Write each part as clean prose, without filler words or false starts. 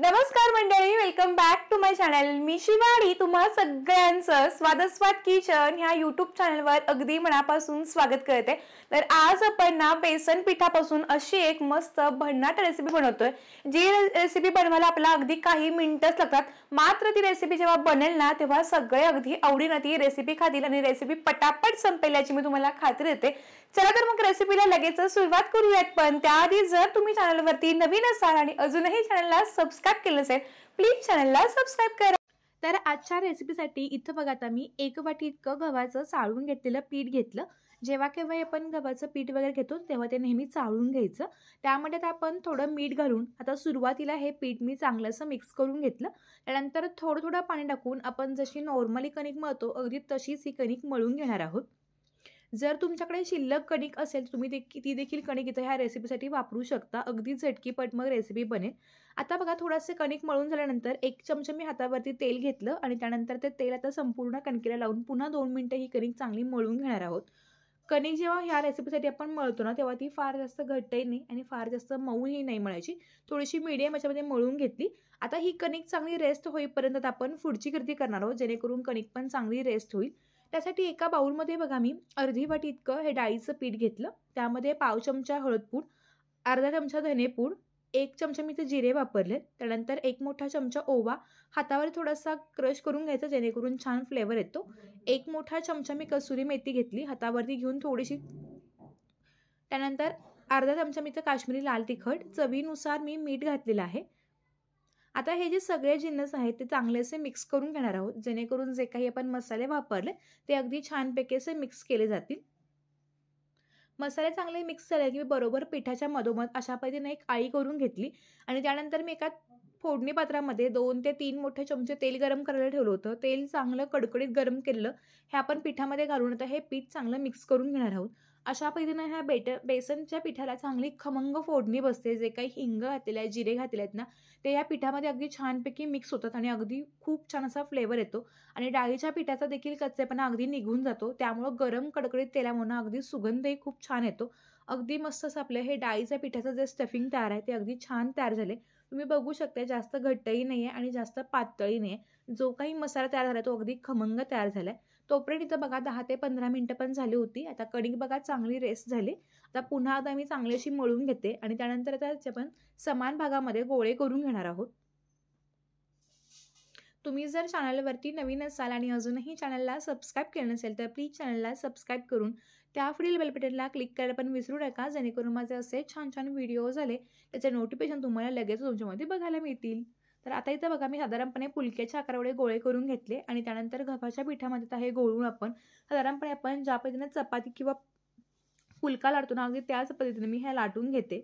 नमस्कार मंडळी, welcome back to my channel. मी शिवानी तुम्हा सगळ्यांचं स्वाद किचन ह्या यूट्यूब चॅनलवर अगदी मनापासून स्वागत करते. तर आज आपण ना बेसन पिठापासून अशी एक मस्त भन्नाट रेसिपी बनवतोय. जी रेसिपी बनवायला आपल्याला अगदी काही मिनिटच लागतात. मात्र ती रेसिपी जेव्हा बनेल ना तेव्हा सगळे अगदी आवडीने ती रेसिपी खातील आणि रेसिपी पटापट संपेल याची मी तुम्हाला खात्री देते. चला तर मग रेसिपीला लगेच सुरुवात करूयात. पण त्याआधी जर तुम्ही चॅनलवरती नवीन असाल आणि अजूनही चॅनलला सबस्क्राइब केलं असेल प्लीज चॅनलला सबस्क्राइब करा. तर आजच्या रेसिपीसाठी इथं बघा आता मी 1 वाटी इतकं गव्हाचं चाळून घेतलेलं पीठ घेतलं. जेव्हा केव्हा आपण गव्हाचं पीठ वगैरे घेतो तेव्हा ते नेहमी चाळून घ्यायचं. त्यामध्ये आपण थोडं मीठ घालून आता सुरुवातीला हे पीठ मी चांगलंसं मिक्स करून घेतलं. त्यानंतर थोडं पाणी टाकून आपण जशी नॉर्मली कणिक मळतो अगदी तशीच ही कणिक मळून घेणार आहोत. जर तुमच्याकडे शिल्लक कणिक असेल तुम्ही ती देखील कणिक इथं ह्या रेसिपीसाठी वापरू शकता. अगदी झटकीपट मग रेसिपी बनेल. आता बघा थोडंसं कणिक मळून झाल्यानंतर 1 चमचा मी हातावरती तेल घेतलं आणि त्यानंतर ते तेल आता संपूर्ण कणकेला लावून पुन्हा 2 मिनिटं ही कणिक चांगली मळून घेणार आहोत. कणिक जेव्हा ह्या रेसिपीसाठी आपण मळतो ना तेव्हा ती फार जास्त घट्टही नाही आणि फार जास्त मऊही नाही मळायची. थोडीशी मीडियम याच्यामध्ये मळून घेतली. आता ही कणिक चांगली रेस्ट होईपर्यंत आपण पुढची कृती करणार आहोत जेणेकरून कणिक पण चांगली रेस्ट होईल. त्यासाठी एका बाउलमध्ये बघा मी अर्धी वाटी इतकं हे डाळीचं पीठ घेतलं. त्यामध्ये पाव चमचा हळदपूड, अर्धा चमचा धनेपूड, 1 चमचा मी ते जिरे वापरले. त्यानंतर 1 मोठा चमचा ओवा हातावर थोडासा क्रश करून घ्यायचा जेणेकरून छान फ्लेवर येतो. 1 मोठा चमचा मी कसुरी मेथी घेतली हातावरती घेऊन थोडीशी. त्यानंतर अर्धा चमचा मी तर काश्मीरी लाल तिखट, चवीनुसार मी मीठ घातलेलं आहे. आता हे जे सगळे जिन्नस आहेत ते चांगले असे मिक्स करून घेणार आहोत जेणेकरून जे काही आपण मसाले वापरले ते अगदी छानपैकी असे मिक्स केले जातील. मसाले चांगले मिक्स झाले की बरोबर पिठाच्या मधोमध अशा पद्धतीने एक आळी करून घेतली आणि त्यानंतर मी एका फोडणी पात्रामध्ये 2 ते 3 मोठे चमचे तेल गरम करायला ठेवलं होतं. तेल चांगलं कडकडीत गरम केलं. हे आपण पिठामध्ये घालून आता हे पीठ चांगलं मिक्स करून घेणार आहोत. अशा पद्धतीने ह्या बेसनच्या पिठाला चांगली खमंग फोडणी बसते. जे काही हिंग घातलेले आहे, जिरे घातलेले आहेत ना ते या पिठामध्ये अगदी छानपैकी मिक्स होतात आणि अगदी खूप छान असा फ्लेवर येतो आणि डाळीच्या पिठाचा देखील कच्चेपणा अगदी निघून जातो. त्यामुळं गरम कडकडीत तेलामुळे अगदी सुगंधही खूप छान येतो. अगदी मस्त असं आपलं हे डाळीच्या पिठाचं जे स्टफिंग तयार आहे ते अगदी छान तयार झाले. तुम्ही बघू शकता जास्त घट्टही नाही आहे आणि जास्त पातळही नाही आहे. जो काही मसाला तयार झाला तो अगदी खमंग तयार झाला आहे. तोपर्यंत इथं बघा 10 ते 15 मिनिटं पण झाली होती. आता कणिक बघा चांगली रेस्ट झाली. आता पुन्हा आता मी चांगली अशी मळून घेते आणि त्यानंतर त्याचे आपण समान भागामध्ये गोळे करून घेणार आहोत. तुम्ही जर चॅनलवरती नवीन असाल आणि अजूनही चॅनलला सबस्क्राईब केलं नसेल तर प्लीज चॅनलला सबस्क्राईब करून त्या पुढील बेल बटनला क्लिक करायला पण विसरू नका जेणेकरून माझे असे छान व्हिडिओ झाले त्याचे नोटिफिकेशन तुम्हाला लगेच तुमच्यामध्ये बघायला मिळतील. तर आता इथं बघा मी साधारणपणे फुलक्याच्या आकारावर गोळे करून घेतले आणि त्यानंतर गव्हाच्या पिठामध्ये हे गोळून आपण साधारणपणे आपण ज्या पद्धतीने चपाती किंवा फुलका लाटतो ना अगदी त्याच पद्धतीने मी हे लाटून घेते.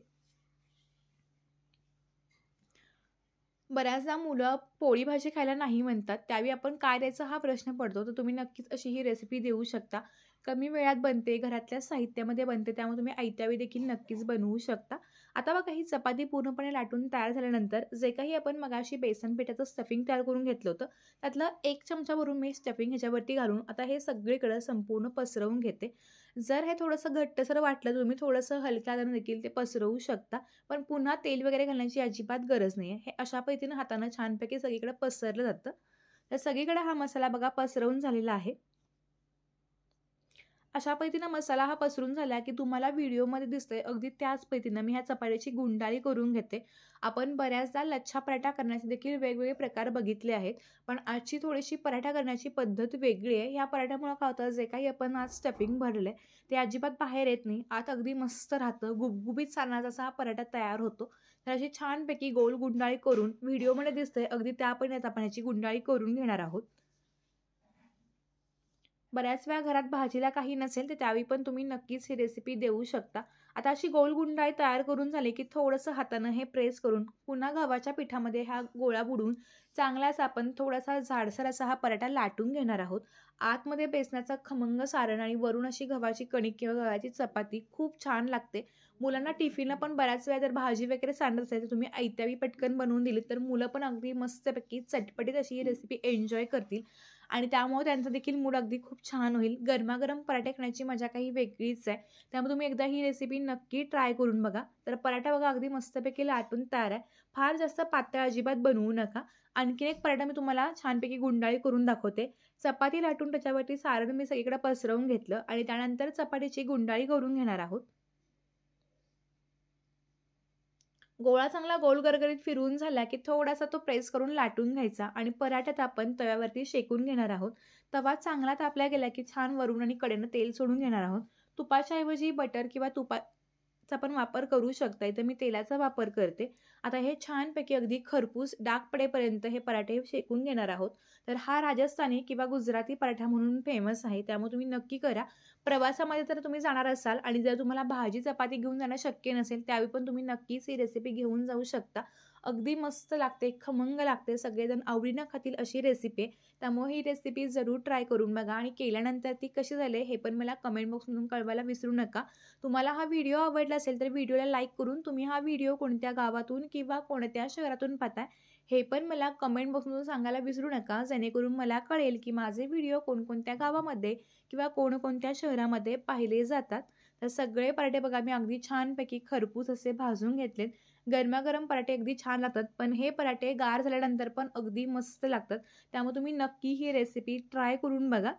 बऱ्याचदा मुलं पोळी भाजी खायला नाही म्हणतात त्यावेळी आपण काय द्यायचं हा प्रश्न पडतो. तर तुम्ही नक्कीच अशी ही रेसिपी देऊ शकता. कमी वेळात बनते, घरातल्या साहित्यामध्ये बनते त्यामुळे तुम्ही आयत्यावेळी देखील नक्कीच बनवू शकता. आता बघा ही चपाती पूर्णपणे लाटून तयार झाल्यानंतर जे काही आपण मगाशी बेसन पिठाचं स्टफिंग तयार करून घेतलं होतं त्यातलं 1 चमचावरून मी स्टफिंग ह्याच्यावरती घालून आता हे सगळीकडे संपूर्ण पसरवून घेते. जर हे थोडंसं घट्टसर वाटलं तुम्ही थोडंसं हलक्या हाताने देखील ते पसरवू शकता. पण पुन्हा तेल वगैरे घालण्याची अजिबात गरज नाही आहे. हे अशा पद्धतीने हाताने छानपैकी सगळीकडे पसरलं जातं. तर सगळीकडे हा मसाला बघा पसरवून झालेला आहे. अशा पद्धतीनं मसाला हा पसरून झाला की तुम्हाला व्हिडिओमध्ये दिसतंय अगदी त्याच पद्धतीनं मी ह्या चपातीची गुंडाळी करून घेते. आपण बऱ्याचदा लच्छा पराठा करण्याचे देखील वेगवेगळे प्रकार बघितले आहेत. पण आजची थोडीशी पराठा करण्याची पद्धत वेगळी आहे. या पराठ्यामुळे काय होतं जे काही आपण आज स्टफिंग भरलं ते अजिबात बाहेर येत नाही. आत अगदी मस्त राहतं. गुबगुबीत सारणाचा असा हा पराठा तयार होतो. तर अशी छानपैकी गोल गुंडाळी करून व्हिडिओमध्ये दिसतंय अगदी त्या पद्धतीने आपण ह्याची गुंडाळी करून घेणार आहोत. बऱ्याच वेळा घरात भाजीला काही नसेल तर त्यावेळी पण तुम्ही नक्कीच ही रेसिपी देऊ शकता. आता अशी गोल गुंडाळी तयार करून झाली की थोडंसं हातानं हे प्रेस करून पुन्हा गव्हाच्या पिठामध्ये हा गोळा बुडवून चांगलाच आपण थोडासा जाडसर असा हा पराठा लाटून घेणार आहोत. आतमध्ये बेसनाचा खमंग सारण आणि वरून अशी गव्हाची कणिक किंवा गव्हाची चपाती खूप छान लागते. मुलांना टिफिनला पण बऱ्याच वेळा जर भाजी वगैरे सांडत असेल तर तुम्ही आयत्यावेळी पटकन बनवून दिली तर मुलं पण अगदी मस्तपैकी चटपटीत अशी ही रेसिपी एन्जॉय करतील आणि त्यामुळे त्यांचा देखील मूड अगदी खूप छान होईल. गरमागरम पराठे खाण्याची मजा काही वेगळीच आहे. त्यामुळे तुम्ही एकदा ही रेसिपी नक्की ट्राय करून बघा. तर पराठा बघा अगदी मस्तपैकी लाटून तयार आहे. फार जास्त पातळ अजिबात बनवू नका. आणखीन एक पराठा मी तुम्हाला छानपैकी गुंडाळी करून दाखवते. चपाती लाटून त्याच्यावरती सारण मी सगळीकडे पसरवून घेतलं आणि त्यानंतर चपातीची गुंडाळी करून घेणार आहोत. गोळा चांगला गोल गरगरीत फिरून झाला की थोडासा तो प्रेस करून लाटून घ्यायचा आणि पराठ्यात आपण तव्यावरती शेकून घेणार आहोत. तवा चांगला तापला गेला की छान वरून आणि कडेनं तेल सोडून घेणार आहोत. तुपाच्या ऐवजी बटर किंवा तुपाचा पण वापर करू शकता. इथं मी तेलाचा वापर करते. आता हे छानपैकी अगदी खरपूस डाग पडेपर्यंत हे पराठे शेकून घेणार आहोत. तर हा राजस्थानी किंवा गुजराती पराठा म्हणून फेमस आहे, त्यामुळे तुम्ही नक्की करा. प्रवासामध्ये जर तुम्ही जाणार असाल आणि जर तुम्हाला भाजी चपाती घेऊन जाणं शक्य नसेल त्यावेळी पण तुम्ही नक्कीच ही रेसिपी घेऊन जाऊ शकता. अगदी मस्त लागते, खमंग लागते, सगळेजण आवडीनं खातील अशी रेसिपी आहे. त्यामुळे ही रेसिपी जरूर ट्राय करून बघा आणि केल्यानंतर ती कशी झाली हे पण मला कमेंट बॉक्समधून कळवायला विसरू नका. तुम्हाला हा व्हिडिओ आवडला असेल तर व्हिडिओला लाईक करून तुम्ही हा व्हिडिओ कोणत्या गावातून किंवा कोणत्या शहरातून पाहताय हे पण मला कमेंट बॉक्समधून सांगायला विसरू नका, जेणेकरून मला कळेल की माझे व्हिडिओ कोणकोणत्या गावामध्ये किंवा कोणकोणत्या शहरामध्ये पाहिले जातात. तर सगळे पराठे बघा मी अगदी छानपैकी खरपूस असे भाजून घेतलेत. गरमागरम पराठे अगदी छान लागतात, पण हे पराठे गार झाल्यानंतर पण अगदी मस्त लागतात. त्यामुळे तुम्ही नक्की ही रेसिपी ट्राय करून बघा.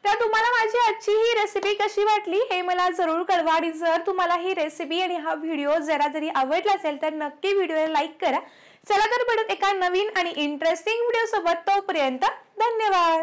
तर तुम्हाला माझी आजची ही रेसिपी कशी वाटली हे मला जरूर कळवा आणि जर तुम्हाला ही रेसिपी आणि हा व्हिडिओ जरा जरी आवडला असेल तर नक्की व्हिडिओला लाईक करा. चला तर भेटूत एका नवीन आणि इंटरेस्टिंग व्हिडिओ सोबत. तोपर्यंत धन्यवाद.